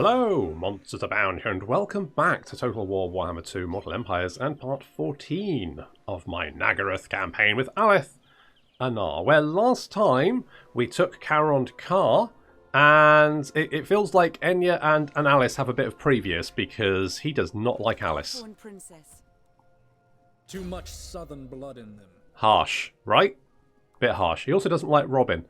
Hello, Monsters Abound here, and welcome back to Total War Warhammer 2 Mortal Empires and part 14 of my Nagarythe campaign with Aleth Anar, where last time we took Caron Car, and it feels like Enya and Alice have a bit of previous because he does not like Alice. Too much southern blood in them. Harsh, right? Bit harsh. He also doesn't like Robin.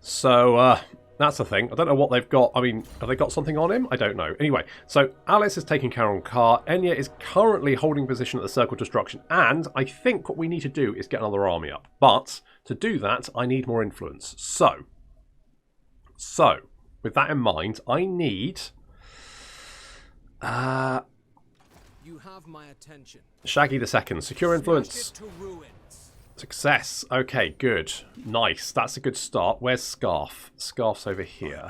So, that's the thing. I don't know what they've got. I mean, have they got something on him? I don't know. Anyway, so Alice is taking Caron Car. Enya is currently holding position at the Circle of Destruction. And I think what we need to do is get another army up. But to do that, I need more influence. So with that in mind, I need... You have my attention. Shaggy the Second. Secure influence. Success. Okay, good. Nice. That's a good start. Where's Scarf? Scarf's over here.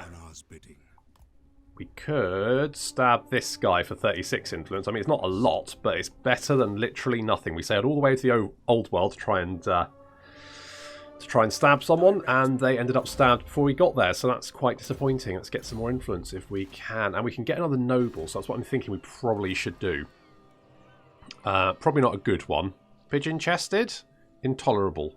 We could stab this guy for 36 influence. I mean, it's not a lot, but it's better than literally nothing. We sailed all the way to the Oldworld to try and stab someone, and they ended up stabbed before we got there, so that's quite disappointing. Let's get some more influence if we can. And we can get another noble, so that's what I'm thinking we probably should do. Probably not a good one. Pigeon-chested? Intolerable.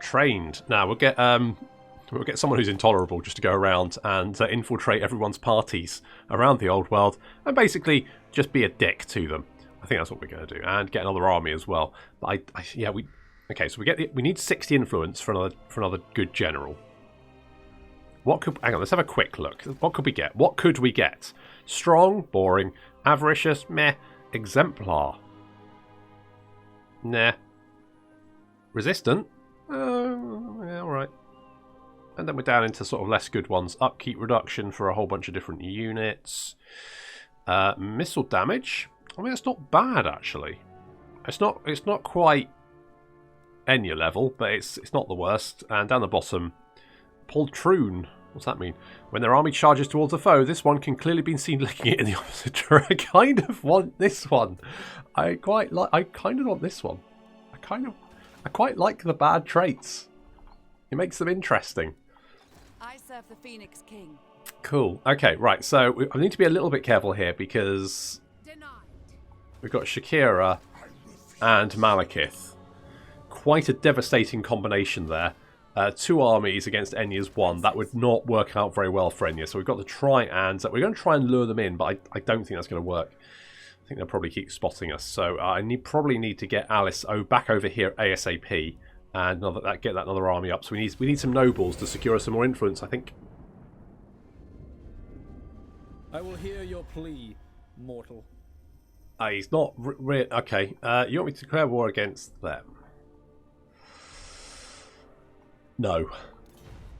Trained. Now we'll get someone who's intolerable just to go around and infiltrate everyone's parties around the old world and basically just be a dick to them. I think that's what we're going to do, and get another army as well. But okay. So we need 60 influence for another good general. Hang on, let's have a quick look. What could we get? What could we get? Strong, boring, avaricious, meh, exemplar. Nah. Resistant? Yeah, alright. And then we're down into sort of less good ones. Upkeep reduction for a whole bunch of different units. Missile damage? I mean, it's not bad, actually. It's not quite Enya level, but it's not the worst. And down the bottom, Poltroon. What's that mean? When their army charges towards a foe, this one can clearly be seen licking it in the opposite direction. I kind of want this one. I kind of want this one. I quite like the bad traits. It makes them interesting. I serve the Phoenix King. Cool. Okay, right. So I need to be a little bit careful here because we've got Shakira and Malekith. Quite a devastating combination there. Two armies against Enya's one. That would not work out very well for Enya. So we've got to try and... we're going to try and lure them in, but I don't think that's going to work. I think they'll probably keep spotting us. So I probably need to get Alice back over here ASAP and get that another army up. So we need some nobles to secure us some more influence, I think. I will hear your plea, mortal. He's not... okay. You want me to declare war against them? No.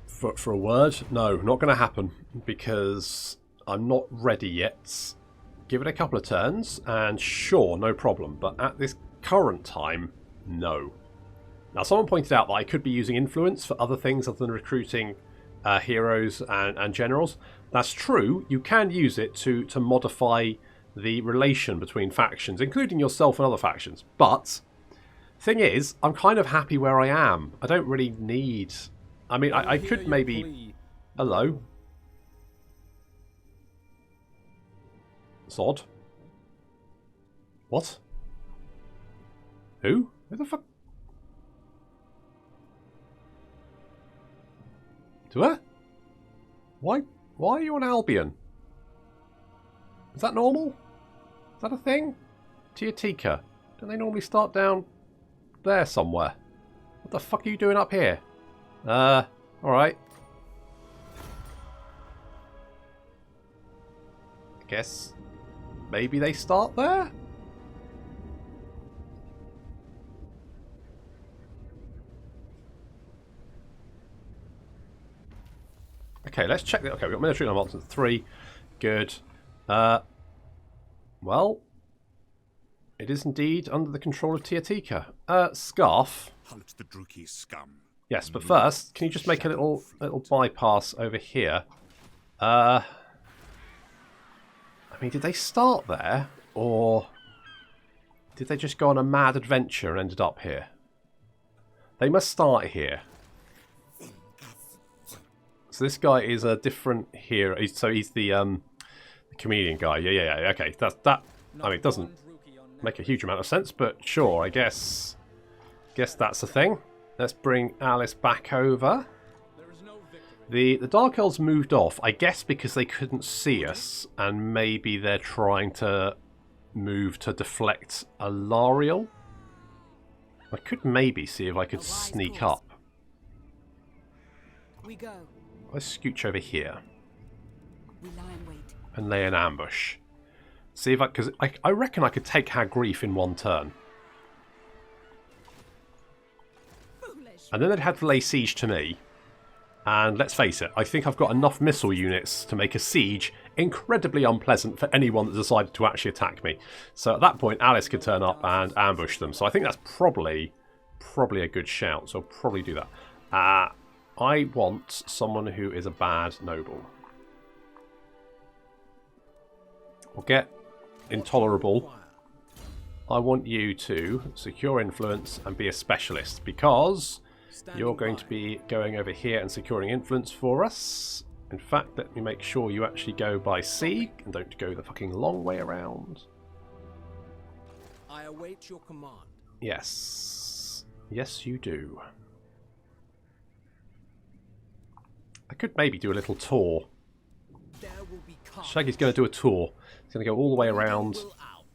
For a word, no, not going to happen because I'm not ready yet. Give it a couple of turns and sure, no problem. But at this current time, no. Now, someone pointed out that I could be using influence for other things other than recruiting heroes and generals. That's true. You can use it to modify the relation between factions, including yourself and other factions. But... thing is, I'm kind of happy where I am. I don't really need... I mean, I could maybe... Hello? Sod? What? Who? Who the fuck? To her? Why are you on Albion? Is that normal? Is that a thing? Tiatika. Don't they normally start down... there somewhere? What the fuck are you doing up here? Alright. Guess maybe they start there? Okay, let's check that. Okay, we've got military nonsense 3. Good. Well, it is indeed under the control of Tiatika. Scarf. Hunt the Druki scum. Yes, but first, can you just make a little bypass over here? I mean, did they start there? Or did they just go on a mad adventure and ended up here? They must start here. So this guy is a different hero. So he's the comedian guy. Yeah. Okay, that. I mean, it doesn't make a huge amount of sense, but sure, I guess that's the thing. Let's bring Alice back over. The Dark Elves moved off, I guess because they couldn't see us, and maybe they're trying to move to deflect a Lariel. I could maybe see if I could sneak up. We go. Let's scooch over here. We lie in wait. And lay an ambush. See if because I reckon I could take Nagarythe in one turn. Foolish. And then they'd have to lay siege to me. And let's face it, I think I've got enough missile units to make a siege incredibly unpleasant for anyone that decided to actually attack me. So at that point, Alice could turn up and ambush them. So I think that's probably a good shout. So I'll probably do that. I want someone who is a bad noble. We'll get Intolerable. I want you to secure influence and be a specialist, because you're going to be going over here and securing influence for us. In fact, let me make sure you actually go by sea and don't go the fucking long way around. I await your command. Yes. Yes, you do. I could maybe do a little tour. Shaggy's going to do a tour. He's going to go all the way around.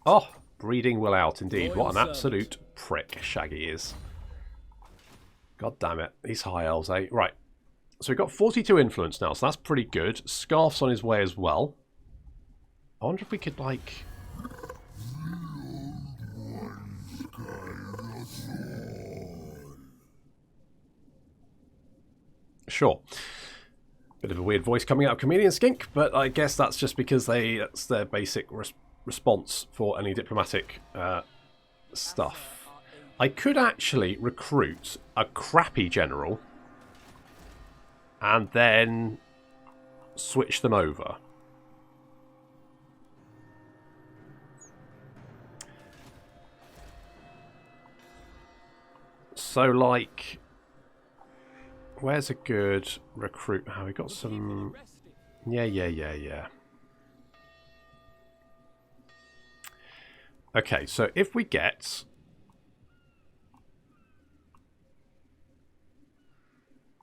Oh, breeding will out indeed. What an absolute prick Shaggy is. God damn it. These high elves, eh? Right. So we've got 42 influence now, so that's pretty good. Scarf's on his way as well. I wonder if we could, like... Sure. Bit of a weird voice coming out of Chameleon Skink, but I guess that's just because that's their basic response for any diplomatic stuff. I could actually recruit a crappy general and then switch them over. So, like, where's a good recruit? Oh, we got some... Yeah. Okay, so if we get...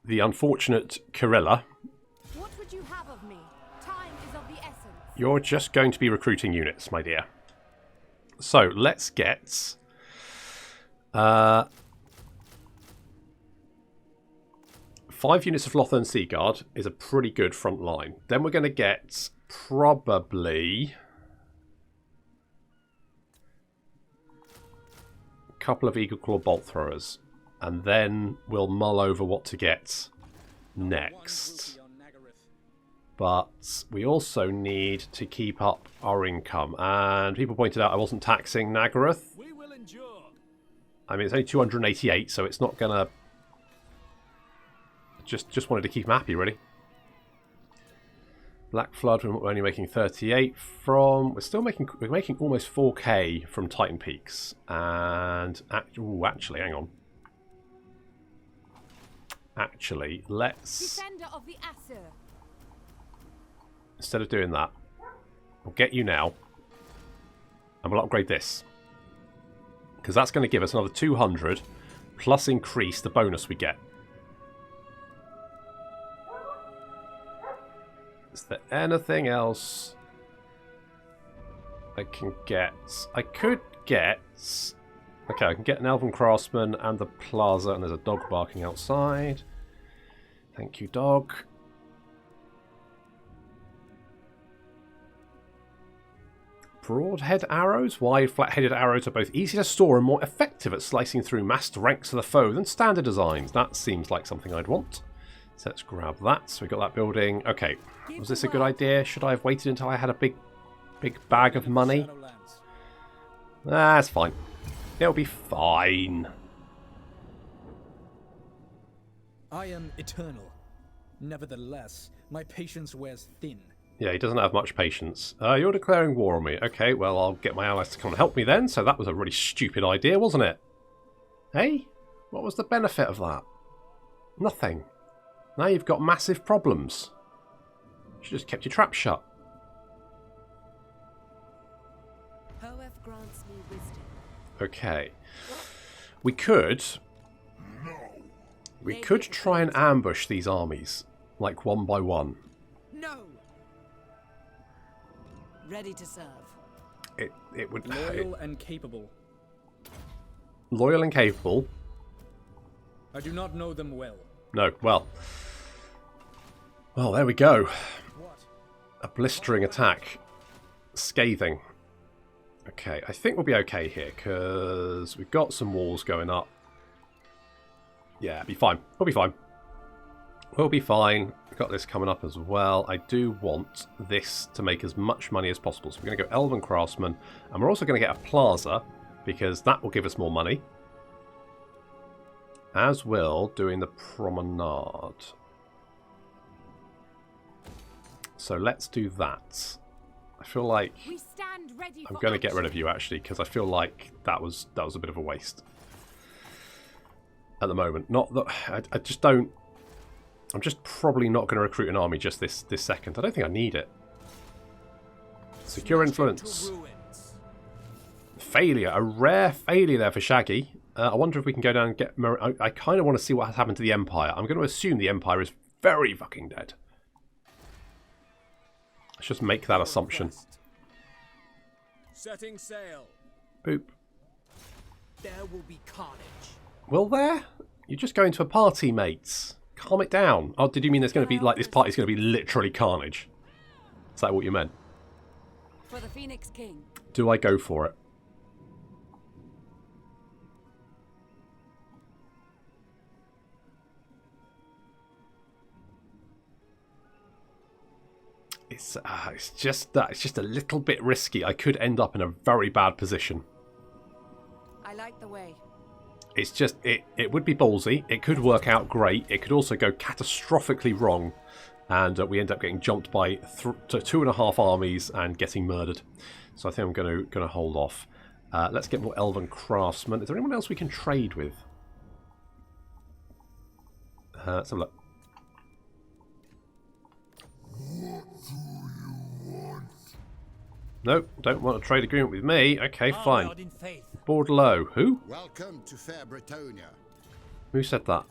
the unfortunate Kirilla. What would you have of me? Time is of the essence. You're just going to be recruiting units, my dear. So let's get 5 units of Lothern Sea Guard is a pretty good front line. Then we're going to get probably a couple of Eagle Claw Bolt Throwers. And then we'll mull over what to get next. But we also need to keep up our income. And people pointed out I wasn't taxing Nagarythe. I mean, it's only 288, so it's not going to... Just wanted to keep him happy, really. Black Flood, we're only making 38 from... We're making almost 4k from Titan Peaks. And... actually, hang on. Actually, let's... Defender of the Asur. Instead of doing that, we'll get you now. And we'll upgrade this. Because that's going to give us another 200, plus increase the bonus we get. Is there anything else I can get? I could get... Okay, I can get an Elven Craftsman and the Plaza, and there's a dog barking outside. Thank you, dog. Broadhead arrows? Wide, flat-headed arrows are both easy to store and more effective at slicing through massed ranks of the foe than standard designs. That seems like something I'd want. So let's grab that. So we got that building. Okay, was this a good idea? Should I have waited until I had a big bag of money? That's fine. It'll be fine. I am eternal. Nevertheless, my patience wears thin. Yeah, he doesn't have much patience. You're declaring war on me. Okay, well, I'll get my allies to come and help me then. So that was a really stupid idea, wasn't it? Hey? What was the benefit of that? Nothing. Now you've got massive problems. You should just kept your trap shut. Grants me wisdom. Okay. We could try and ambush these armies, like one by one. No. Ready to serve. It would Loyal and capable. Loyal and capable. I do not know them well. No, well, there we go. What? A blistering attack, scathing. Okay, I think we'll be okay here because we've got some walls going up. Yeah, it'll be fine. We'll be fine. We'll be fine. We've got this coming up as well. I do want this to make as much money as possible. So we're going to go Elven Craftsman. And we're also going to get a plaza because that will give us more money. As will doing the promenade. So let's do that. I feel like I'm going to get rid of you actually because I feel like that was a bit of a waste at the moment. Not that I just don't. I'm just probably not going to recruit an army just this second. I don't think I need it. Secure influence. Failure. A rare failure there for Shaggy. I wonder if we can go down and get... I kind of want to see what has happened to the Empire. I'm going to assume the Empire is very fucking dead. Let's just make that assumption. Setting sail. Boop. There will be carnage. Will there? You're just going to a party, mates. Calm it down. Oh, did you mean there's going to be, like, this party's going to be literally carnage? Is that what you meant? For the Phoenix King. Do I go for it? It's just a little bit risky. I could end up in a very bad position. I like the way. It's just it would be ballsy. It could work out great. It could also go catastrophically wrong, and we end up getting jumped by 2.5 armies and getting murdered. So I think I'm going to hold off. Let's get more Elven Craftsmen. Is there anyone else we can trade with? Let's have a look. Nope, don't want a trade agreement with me. Okay, fine. Bordelot. Who? Welcome to fair Bretonia. Who said that?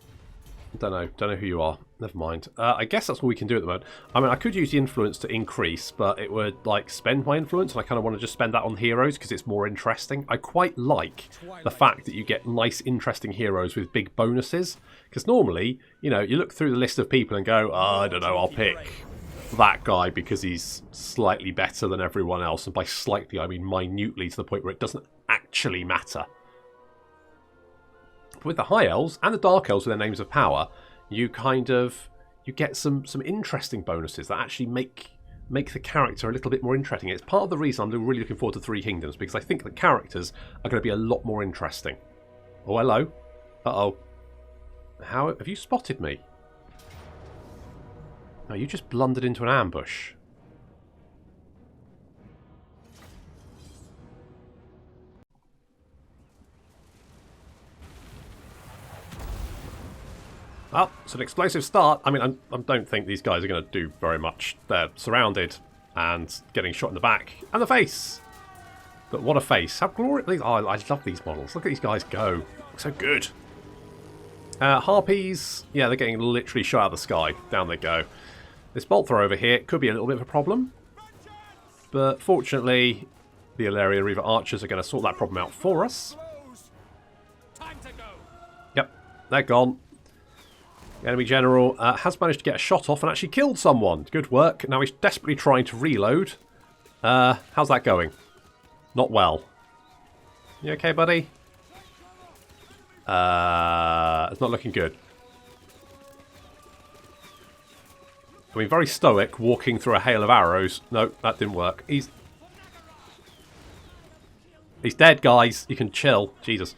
Don't know who you are. Never mind. I guess that's all we can do at the moment. I mean, I could use the influence to increase, but it would, like, spend my influence, and I kind of want to just spend that on heroes because it's more interesting. I quite like the fact that you get nice, interesting heroes with big bonuses, because normally, you know, you look through the list of people and go, oh, I don't know, I'll pick that guy because he's slightly better than everyone else, and by slightly I mean minutely, to the point where it doesn't actually matter. But with the High Elves and the Dark Elves with their names of power, you get some interesting bonuses that actually make the character a little bit more interesting. It's part of the reason I'm really looking forward to Three Kingdoms, because I think the characters are going to be a lot more interesting. Oh, hello. Uh-oh. How have you spotted me? No, you just blundered into an ambush. Well, it's an explosive start. I mean, I don't think these guys are going to do very much. They're surrounded and getting shot in the back and the face. But what a face. How glorious. Oh, I love these models. Look at these guys go. So good. Harpies. Yeah, they're getting literally shot out of the sky. Down they go. This bolt throw over here could be a little bit of a problem, but fortunately the Illyria Reaver archers are going to sort that problem out for us. Yep, they're gone. The enemy general has managed to get a shot off and actually killed someone. Good work. Now he's desperately trying to reload. How's that going? Not well. You okay, buddy? It's not looking good. I mean, very stoic, walking through a hail of arrows. No, that didn't work. He's dead, guys. You can chill. Jesus.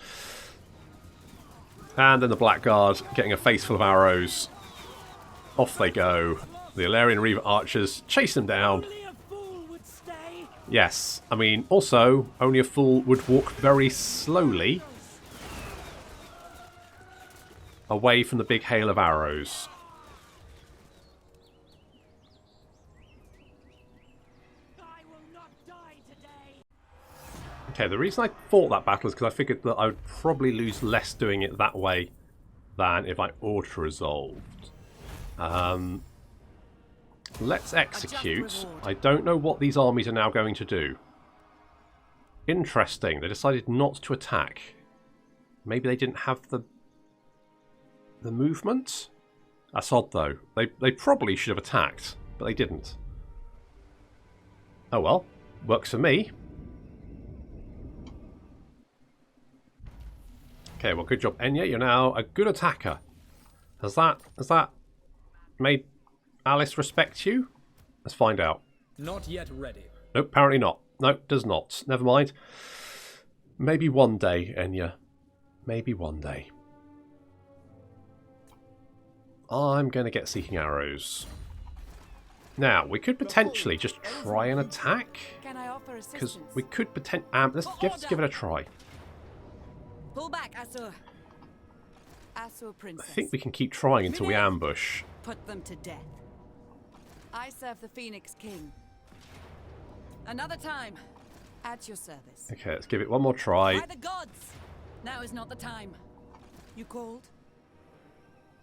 And then the Blackguard getting a face full of arrows. Off they go. The Illyrian Reaver archers chase them down. Yes. I mean, also, only a fool would walk very slowly away from the big hail of arrows. Okay, the reason I fought that battle is because I figured that I would probably lose less doing it that way than if I auto-resolved. Let's execute. I don't know what these armies are now going to do. Interesting. They decided not to attack. Maybe they didn't have the movement? That's odd, though. They probably should have attacked, but they didn't. Oh well. Works for me. Okay, well, good job, Enya. You're now a good attacker. Has that made Alice respect you? Let's find out. Not yet ready. Nope, apparently not. Nope, does not. Never mind. Maybe one day, Enya. Maybe one day. I'm going to get Seeking Arrows. Now, we could potentially just try and attack. Can I offer Because assistance? we could potentially... let's give it a try. Pull back, Asur. Asur princess. I think we can keep trying until we ambush. Put them to death. I serve the Phoenix King. Another time, at your service. Okay, let's give it one more try. By the gods! Now is not the time. You called?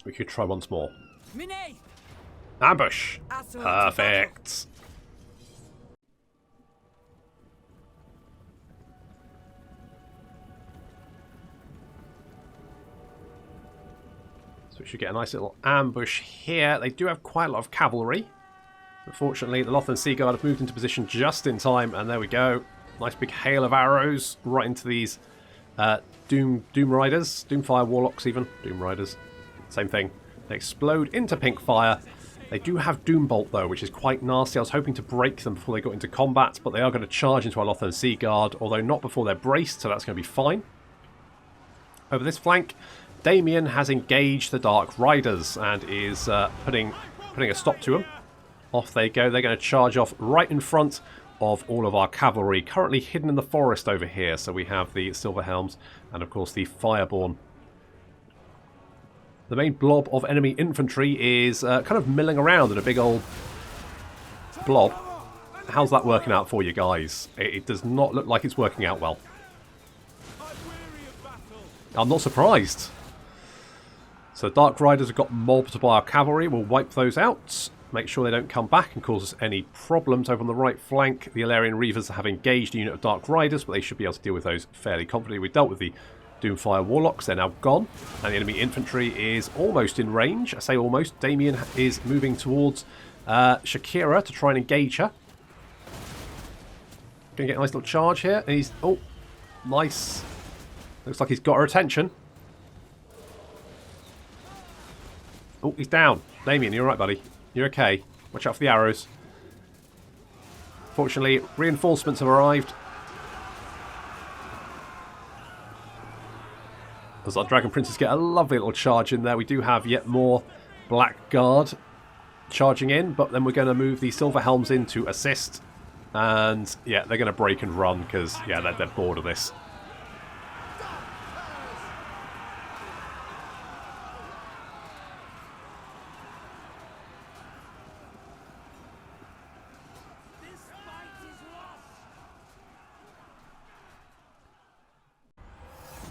We could try once more. Mine! Ambush! Asur Perfect! So we should get a nice little ambush here. They do have quite a lot of cavalry. Unfortunately, the Lothern Sea Guard have moved into position just in time, and there we go. Nice big hail of arrows right into these Doom Riders. Doomfire Warlocks even. Doom Riders. Same thing. They explode into pink fire. They do have Doombolt though, which is quite nasty. I was hoping to break them before they got into combat, but they are going to charge into our Lothern Sea Guard, although not before they're braced, so that's going to be fine. Over this flank, Damien has engaged the Dark Riders and is putting a stop to them. Off they go. They're going to charge off right in front of all of our cavalry, currently hidden in the forest over here. So we have the Silver Helms and, of course, the Fireborn. The main blob of enemy infantry is kind of milling around in a big old blob. How's that working out for you guys? It does not look like it's working out well. I'm not surprised. So Dark Riders have got mobbed by our cavalry. We'll wipe those out. Make sure they don't come back and cause us any problems. Over on the right flank, the Illyrian Reavers have engaged a unit of Dark Riders, but they should be able to deal with those fairly confidently. We dealt with the Doomfire Warlocks. They're now gone. And the enemy infantry is almost in range. I say almost. Damien is moving towards Shakira to try and engage her. Going to get a nice little charge here. And he's... oh, nice. Looks like he's got her attention. Oh, he's down. Damien, you're right, buddy. You're okay. Watch out for the arrows. Fortunately, reinforcements have arrived. As our Dragon Princes get a lovely little charge in there. We do have yet more Black Guard charging in, but then we're going to move the Silver Helms in to assist. And, yeah, they're going to break and run because, yeah, they're bored of this.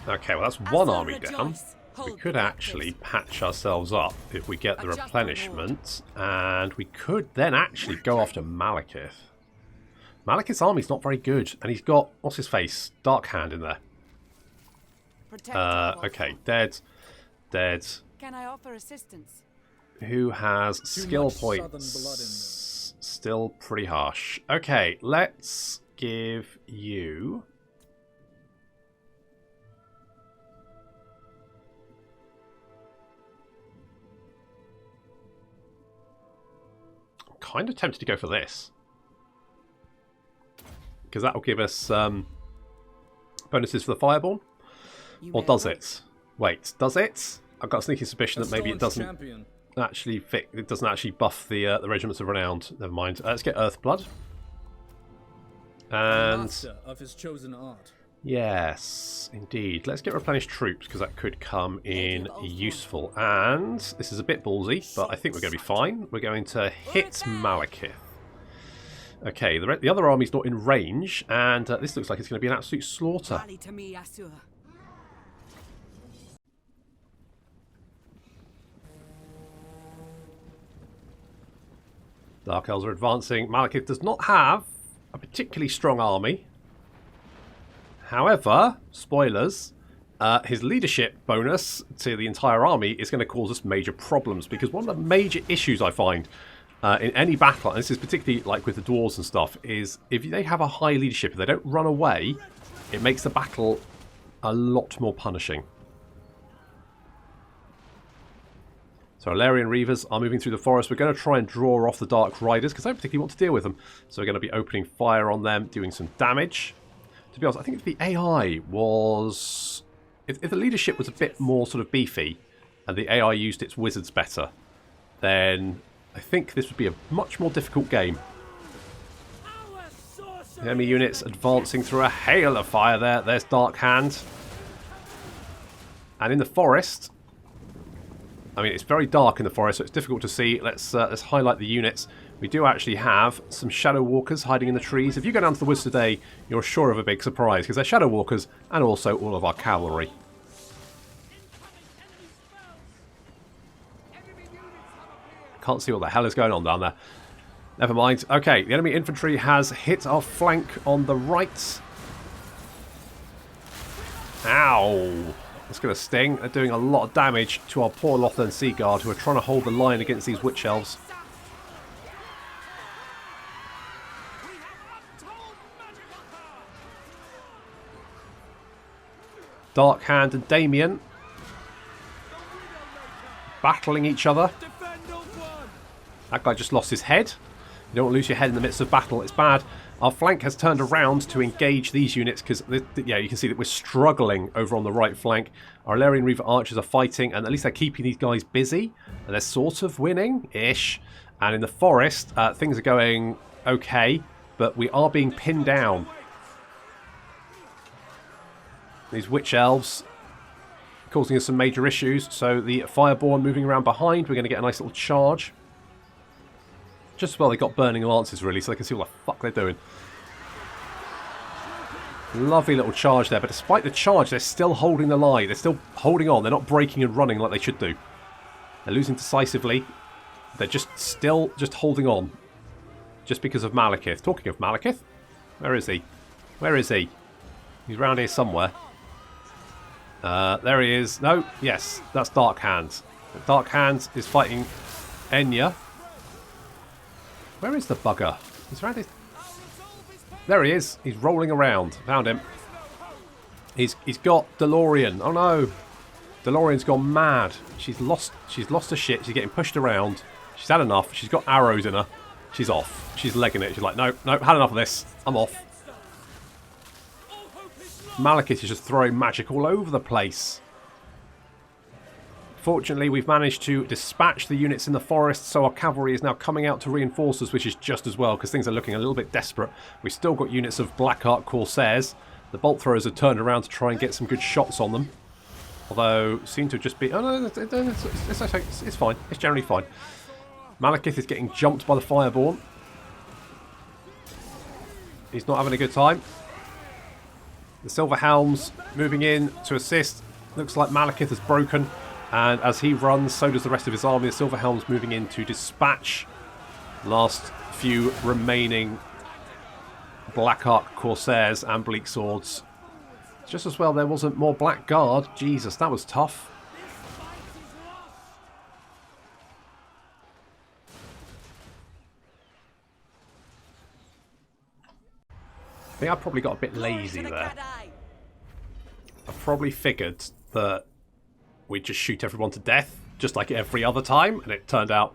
Okay, well that's one army down. We could actually patch ourselves up if we get the replenishment, and we could then actually go after Malekith. Malekith's army's not very good, and he's got, what's his face, Dark Hand in there. Okay, dead. Can I offer assistance? Who has skill points? Still pretty harsh. Okay, let's give you... kind of tempted to go for this, because that will give us bonuses for the Fireborn. Or does it? Wait, does it? I've got a sneaky suspicion that maybe it doesn't actually fit. It doesn't actually buff the Regiments of Renowned. Never mind. Let's get Earthblood. And Master of his chosen art. yes, indeed. Let's get replenished troops, because that could come in useful. And this is a bit ballsy, but I think we're going to be fine. We're going to hit Malekith. Okay, the other army's not in range, and this looks like it's going to be an absolute slaughter. Rally to me, Asur. Dark Elves are advancing. Malekith does not have a particularly strong army. However, spoilers, his leadership bonus to the entire army is going to cause us major problems, because one of the major issues I find in any battle, and this is particularly like with the dwarves and stuff, is if they have a high leadership, if they don't run away, it makes the battle a lot more punishing. So Alarian Reavers are moving through the forest. We're going to try and draw off the Dark Riders, because I don't particularly want to deal with them. So we're going to be opening fire on them, doing some damage. To be honest, I think if the AI was... If the leadership was a bit more sort of beefy, and the AI used its wizards better, then I think this would be a much more difficult game. The enemy units advancing through a hail of fire there. There's Dark Hand. And in the forest... I mean, it's very dark in the forest, so it's difficult to see. Let's highlight the units. We do actually have some Shadow Walkers hiding in the trees. If you go down to the woods today, you're sure of a big surprise, because they're Shadow Walkers and also all of our cavalry. Can't see what the hell is going on down there. Never mind. Okay, the enemy infantry has hit our flank on the right. Ow! That's going to sting. They're doing a lot of damage to our poor Lothern Sea Guard, who are trying to hold the line against these Witch Elves. Dark Hand and Damien battling each other. That guy just lost his head. You don't want to lose your head in the midst of battle. It's bad. Our flank has turned around to engage these units because, yeah, you can see that we're struggling over on the right flank. Our Alarian Reaver archers are fighting, and at least they're keeping these guys busy, and they're sort of winning-ish. And in the forest, things are going okay, but we are being pinned down. These Witch Elves causing us some major issues. So the Fireborn moving around behind, we're going to get a nice little charge. Just as well they got burning lances, really, so they can see what the fuck they're doing. Lovely little charge there, but despite the charge, they're still holding the line. They're still holding on. They're not breaking and running like they should do. They're losing decisively. They're just still holding on. Just because of Malekith. Talking of Malekith, where is he? Where is he? He's around here somewhere. There he is. No, yes, that's Dark Hand. Dark Hand is fighting Enya. Where is the bugger? He's around his... There he is. He's rolling around. Found him. He's got DeLorean. Oh no. DeLorean's gone mad. She's lost her shit. She's getting pushed around. She's had enough. She's got arrows in her. She's off. She's legging it. She's like, no, had enough of this. I'm off. Malekith is just throwing magic all over the place. Fortunately, we've managed to dispatch the units in the forest, so our cavalry is now coming out to reinforce us, which is just as well, because things are looking a little bit desperate. We've still got units of Blackheart Corsairs. The bolt throwers have turned around to try and get some good shots on them. Although, seem to just be... Oh no, it's fine. It's generally fine. Malekith is getting jumped by the Fireborn. He's not having a good time. The Silver Helms moving in to assist. Looks like Malekith has broken. And as he runs, so does the rest of his army. The Silver Helms moving in to dispatch last few remaining Blackheart Corsairs and Bleak Swords. Just as well there wasn't more Black Guard. Jesus, that was tough. I think I probably got a bit lazy there. I probably figured that we'd just shoot everyone to death, just like every other time, and it turned out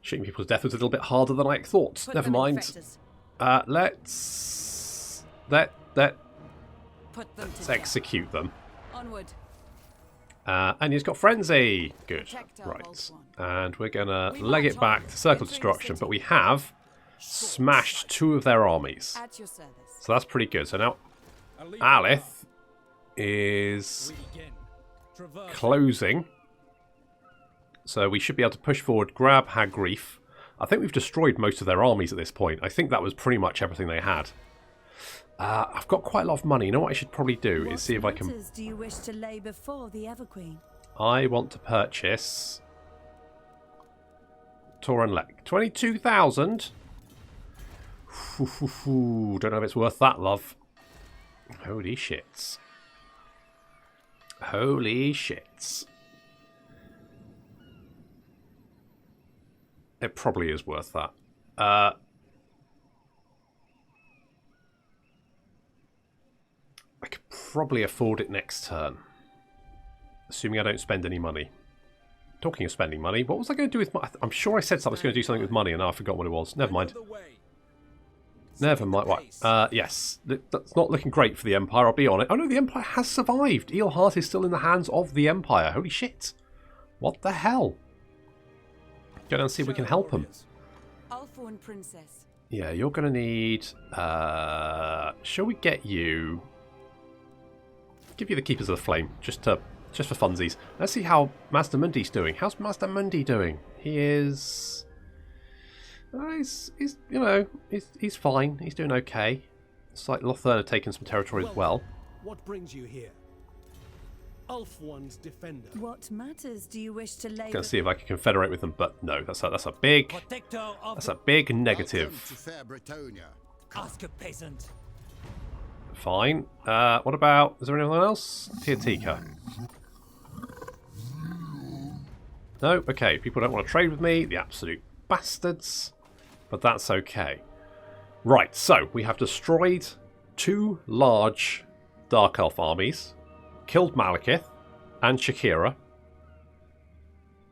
shooting people to death was a little bit harder than I thought. Never mind. Let's execute them. Onward. And he's got Frenzy. Good. Right. And we're going to leg it back to Circle Destruction, but we have smashed 2 of their armies. So that's pretty good. So now Alith is closing. So we should be able to push forward, grab Hagrief. I think we've destroyed most of their armies at this point. I think that was pretty much everything they had. I've got quite a lot of money. You know what I should probably do is see if I can... What do you wish to lay before the Everqueen? I want to purchase... Tor and Lek. 22,000? Don't know if it's worth that, love. Holy shits. Holy shits. It probably is worth that. I could probably afford it next turn. Assuming I don't spend any money. Talking of spending money, what was I going to do with my... I'm sure I said I was going to do something with money and now I forgot what it was. Never mind. Never mind. What? Yes. That's not looking great for the Empire, I'll be honest. Oh no, the Empire has survived. Eelheart is still in the hands of the Empire. Holy shit. What the hell? Go down and see if we can help them. Ulthorn Princess. Yeah, you're going to need... shall we get you... Give you the Keepers of the Flame, just for funsies. Let's see how Master Mundi's doing. How's Master Mundi doing? He is... he's you know, he's fine. He's doing okay. It's like Lokhir had taken some territory as well. What brings you here? Ulthorn's defender. What matters do you wish to lay? Gonna see if I can confederate with them, but no, that's a big negative. Welcome to fair Bretonia. Ask a peasant. Fine. What about? Is there anyone else? Tiatika. No. Okay. People don't want to trade with me. The absolute bastards. But that's okay. Right. So we have destroyed 2 large Dark Elf armies. Killed Malekith and Shakira,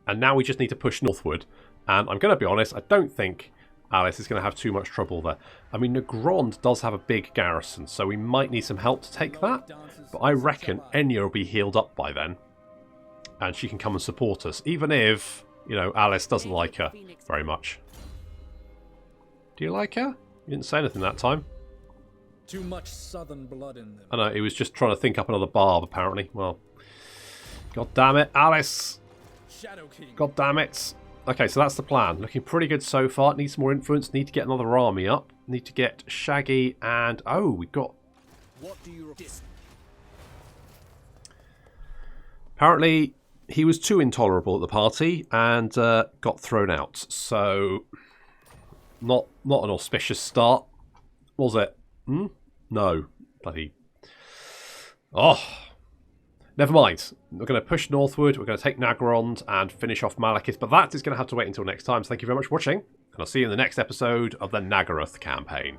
and now we just need to push northward. And I'm going to be honest, I don't think Alice is going to have too much trouble there. I mean, Nagarythe does have a big garrison, so we might need some help to take that. But I reckon Enya will be healed up by then, and she can come and support us, even if, you know, Alice doesn't like her very much. Do you like her? You didn't say anything that time. Too much southern blood in them. I know, he was just trying to think up another barb, apparently. Well, god damn it, Alice! Shadow King. God damn it. Okay, so that's the plan. Looking pretty good so far. Need some more influence. Need to get another army up. Need to get Shaggy and... Oh, we've got... What do you... Apparently, he was too intolerable at the party and got thrown out. So, not an auspicious start, was it? Hmm? No. Bloody... Oh. Never mind. We're going to push northward. We're going to take Nagarythe and finish off Malekith. But that is going to have to wait until next time. So thank you very much for watching. And I'll see you in the next episode of the Nagarythe Campaign.